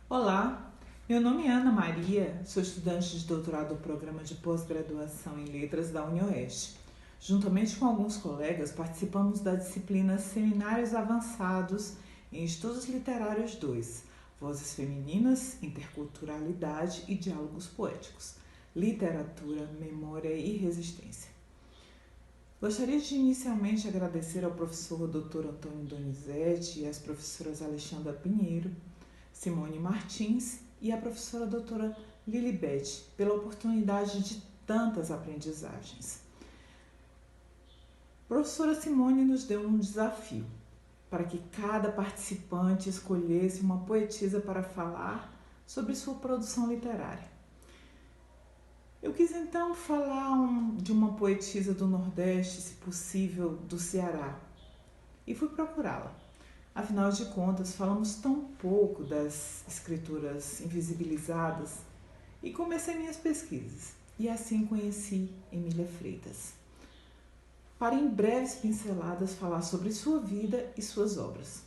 Olá, meu nome é Ana Maria, sou estudante de doutorado do Programa de Pós-Graduação em Letras da UniOeste. Juntamente com alguns colegas, participamos da disciplina Seminários Avançados em Estudos Literários 2, Vozes Femininas, Interculturalidade e Diálogos Poéticos, Literatura, Memória e Resistência. Gostaria de inicialmente agradecer ao professor Dr. Antônio Donizete e às professoras Alexandra Pinheiro, Simone Martins e a professora doutora Lilibete pela oportunidade de tantas aprendizagens. A professora Simone nos deu um desafio para que cada participante escolhesse uma poetisa para falar sobre sua produção literária. Eu quis então falar de uma poetisa do Nordeste, se possível, do Ceará, e fui procurá-la. Afinal de contas, falamos tão pouco das escrituras invisibilizadas e comecei minhas pesquisas. E assim conheci Emília Freitas, para em breves pinceladas falar sobre sua vida e suas obras.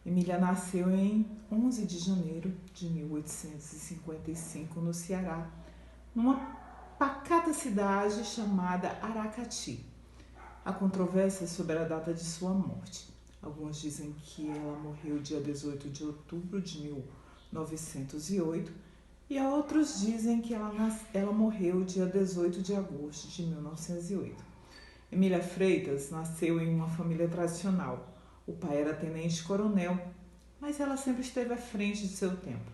Emília nasceu em 11 de janeiro de 1855 no Ceará, numa pacata cidade chamada Aracati. Há controvérsias sobre a data de sua morte. Alguns dizem que ela morreu dia 18 de outubro de 1908 e outros dizem que ela morreu dia 18 de agosto de 1908. Emília Freitas nasceu em uma família tradicional. O pai era tenente-coronel, mas ela sempre esteve à frente de seu tempo.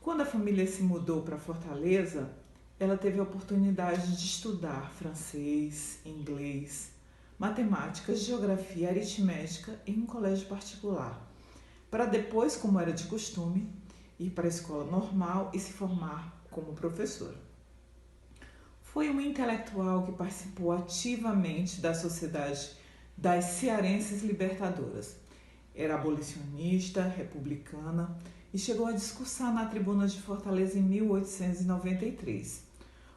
Quando a família se mudou para Fortaleza, ela teve a oportunidade de estudar francês, inglês, matemática, geografia e aritmética em um colégio particular, para depois, como era de costume, ir para a escola normal e se formar como professora. Foi uma intelectual que participou ativamente da Sociedade das Cearenses Libertadoras. Era abolicionista, republicana e chegou a discursar na Tribuna de Fortaleza em 1893.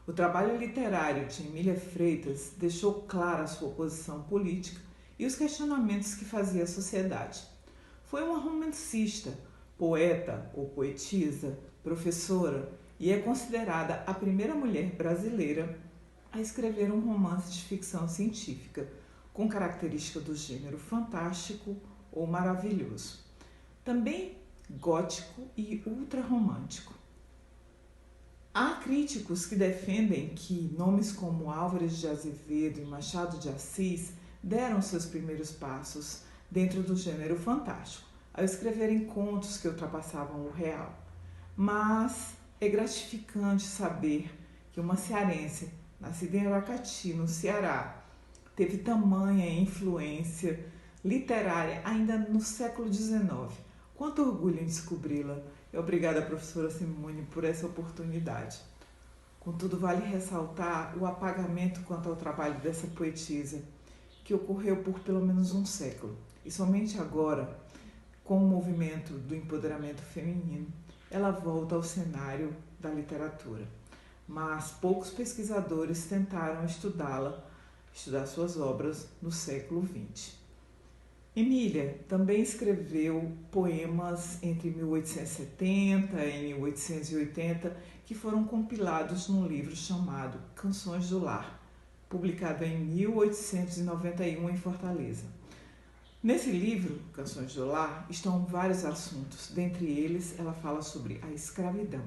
O trabalho literário de Emília Freitas deixou clara a sua posição política e os questionamentos que fazia à sociedade. Foi uma romancista, poeta ou poetisa, professora e é considerada a primeira mulher brasileira a escrever um romance de ficção científica com característica do gênero fantástico ou maravilhoso, também gótico e ultrarromântico. Há críticos que defendem que nomes como Álvares de Azevedo e Machado de Assis deram seus primeiros passos dentro do gênero fantástico, ao escreverem contos que ultrapassavam o real. Mas é gratificante saber que uma cearense, nascida em Aracati, no Ceará, teve tamanha influência literária ainda no século XIX. Quanto orgulho em descobri-la. E obrigada, professora Simone, por essa oportunidade. Contudo, vale ressaltar o apagamento quanto ao trabalho dessa poetisa, que ocorreu por pelo menos um século. E somente agora, com o movimento do empoderamento feminino, ela volta ao cenário da literatura. Mas poucos pesquisadores tentaram estudar suas obras no século XX. Emília também escreveu poemas entre 1870 e 1880 que foram compilados num livro chamado Canções do Lar, publicado em 1891 em Fortaleza. Nesse livro, Canções do Lar, estão vários assuntos, dentre eles ela fala sobre a escravidão.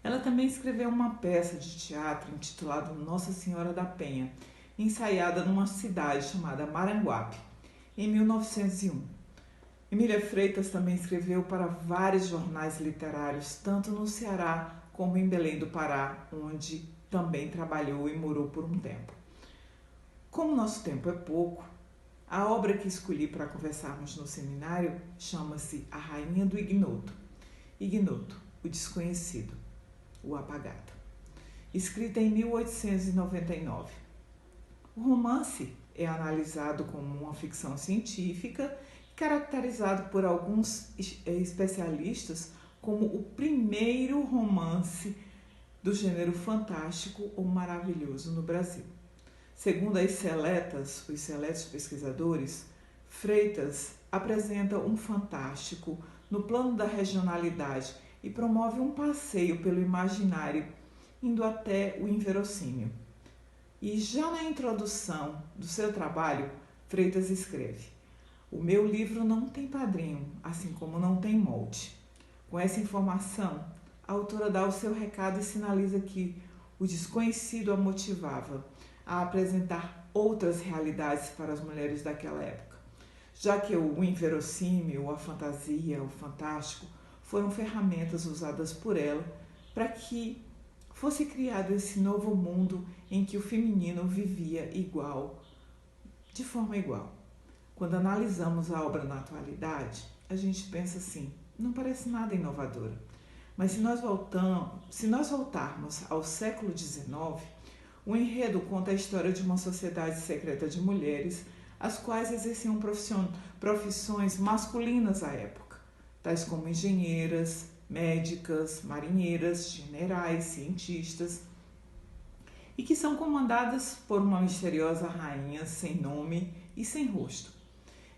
Ela também escreveu uma peça de teatro intitulada Nossa Senhora da Penha, ensaiada numa cidade chamada Maranguape, em 1901. Emília Freitas também escreveu para vários jornais literários, tanto no Ceará como em Belém do Pará, onde também trabalhou e morou por um tempo. Como nosso tempo é pouco, a obra que escolhi para conversarmos no seminário chama-se A Rainha do Ignoto. Ignoto, o desconhecido, o apagado. Escrita em 1899. O romance é analisado como uma ficção científica, caracterizado por alguns especialistas como o primeiro romance do gênero fantástico ou maravilhoso no Brasil. Segundo os seletos pesquisadores, Freitas apresenta um fantástico no plano da regionalidade e promove um passeio pelo imaginário, indo até o inverossímil. E já na introdução do seu trabalho, Freitas escreve: "O meu livro não tem padrinho, assim como não tem molde." Com essa informação, a autora dá o seu recado e sinaliza que o desconhecido a motivava a apresentar outras realidades para as mulheres daquela época, já que o inverossímil, a fantasia, o fantástico foram ferramentas usadas por ela para que fosse criado esse novo mundo em que o feminino vivia de forma igual. Quando analisamos a obra na atualidade, a gente pensa assim: não parece nada inovadora. Mas se nós voltarmos ao século XIX, o enredo conta a história de uma sociedade secreta de mulheres, as quais exerciam profissões masculinas à época, tais como engenheiras, médicas, marinheiras, generais, cientistas, e que são comandadas por uma misteriosa rainha sem nome e sem rosto.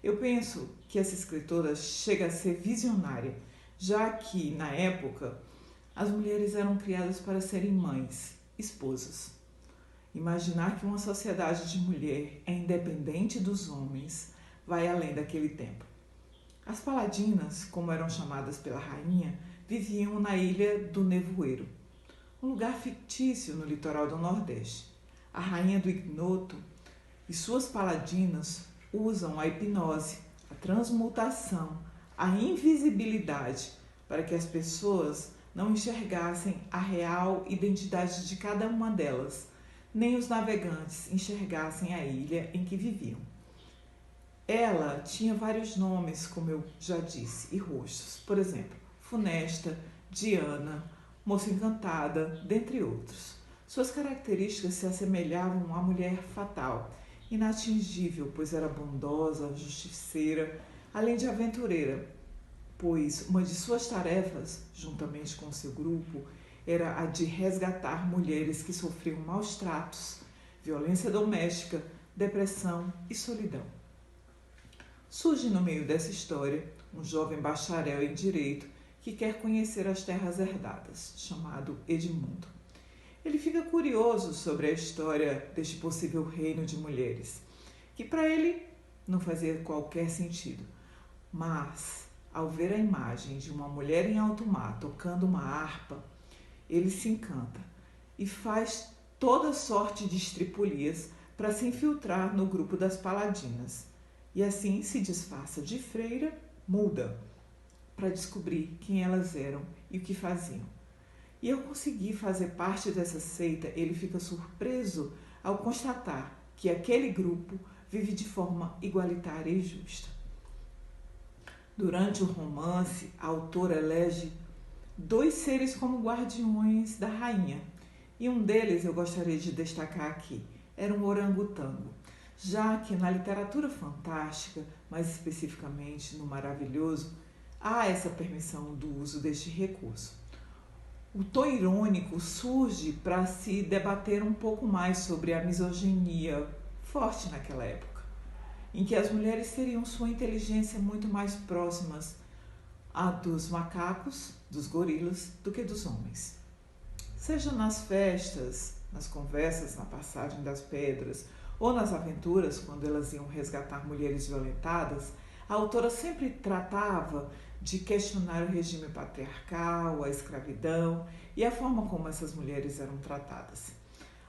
Eu penso que essa escritora chega a ser visionária, já que, na época, as mulheres eram criadas para serem mães, esposas. Imaginar que uma sociedade de mulher é independente dos homens vai além daquele tempo. As paladinas, como eram chamadas pela rainha, viviam na Ilha do Nevoeiro, um lugar fictício no litoral do Nordeste. A rainha do ignoto e suas paladinas usam a hipnose, a transmutação, a invisibilidade para que as pessoas não enxergassem a real identidade de cada uma delas, nem os navegantes enxergassem a ilha em que viviam. Ela tinha vários nomes, como eu já disse, e rostos. Por exemplo, Funesta, Diana, Moça Encantada, dentre outros. Suas características se assemelhavam à mulher fatal, inatingível, pois era bondosa, justiceira, além de aventureira, pois uma de suas tarefas, juntamente com seu grupo, era a de resgatar mulheres que sofriam maus tratos, violência doméstica, depressão e solidão. Surge no meio dessa história um jovem bacharel em direito que quer conhecer as terras herdadas, chamado Edmundo. Ele fica curioso sobre a história deste possível reino de mulheres, que para ele não fazia qualquer sentido. Mas, ao ver a imagem de uma mulher em alto mar tocando uma harpa, ele se encanta e faz toda sorte de estripulias para se infiltrar no grupo das paladinas. E assim se disfarça de freira muda para descobrir quem elas eram e o que faziam. E ao conseguir fazer parte dessa seita, ele fica surpreso ao constatar que aquele grupo vive de forma igualitária e justa. Durante o romance, a autora elege 2 seres como guardiões da rainha, e um deles eu gostaria de destacar aqui, era um orangotango, já que na literatura fantástica, mais especificamente no maravilhoso, há essa permissão do uso deste recurso. O tom irônico surge para se debater um pouco mais sobre a misoginia forte naquela época, em que as mulheres teriam sua inteligência muito mais próximas à dos macacos, dos gorilas, do que dos homens. Seja nas festas, nas conversas, na passagem das pedras, ou nas aventuras, quando elas iam resgatar mulheres violentadas, a autora sempre tratava de questionar o regime patriarcal, a escravidão e a forma como essas mulheres eram tratadas.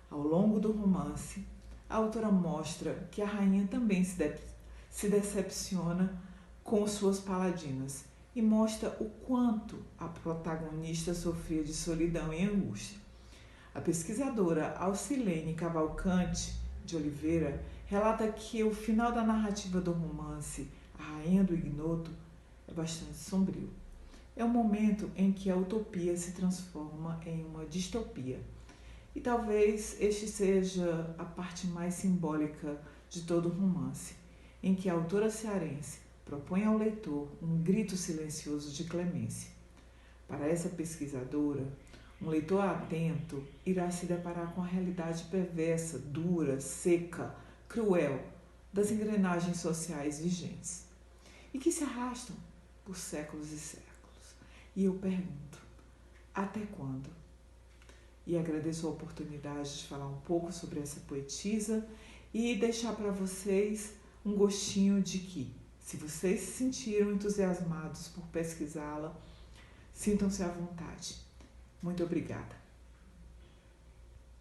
Ao longo do romance, a autora mostra que a rainha também se decepciona com suas paladinas e mostra o quanto a protagonista sofria de solidão e angústia. A pesquisadora Alcilene Cavalcante de Oliveira relata que o final da narrativa do romance A Rainha do Ignoto é bastante sombrio. É o momento em que a utopia se transforma em uma distopia. E talvez este seja a parte mais simbólica de todo o romance, em que a autora cearense propõe ao leitor um grito silencioso de clemência. Para essa pesquisadora, um leitor atento irá se deparar com a realidade perversa, dura, seca, cruel das engrenagens sociais vigentes e que se arrastam por séculos e séculos. E eu pergunto, até quando? E agradeço a oportunidade de falar um pouco sobre essa poetisa e deixar para vocês um gostinho de que, se vocês se sentiram entusiasmados por pesquisá-la, sintam-se à vontade. Muito obrigada.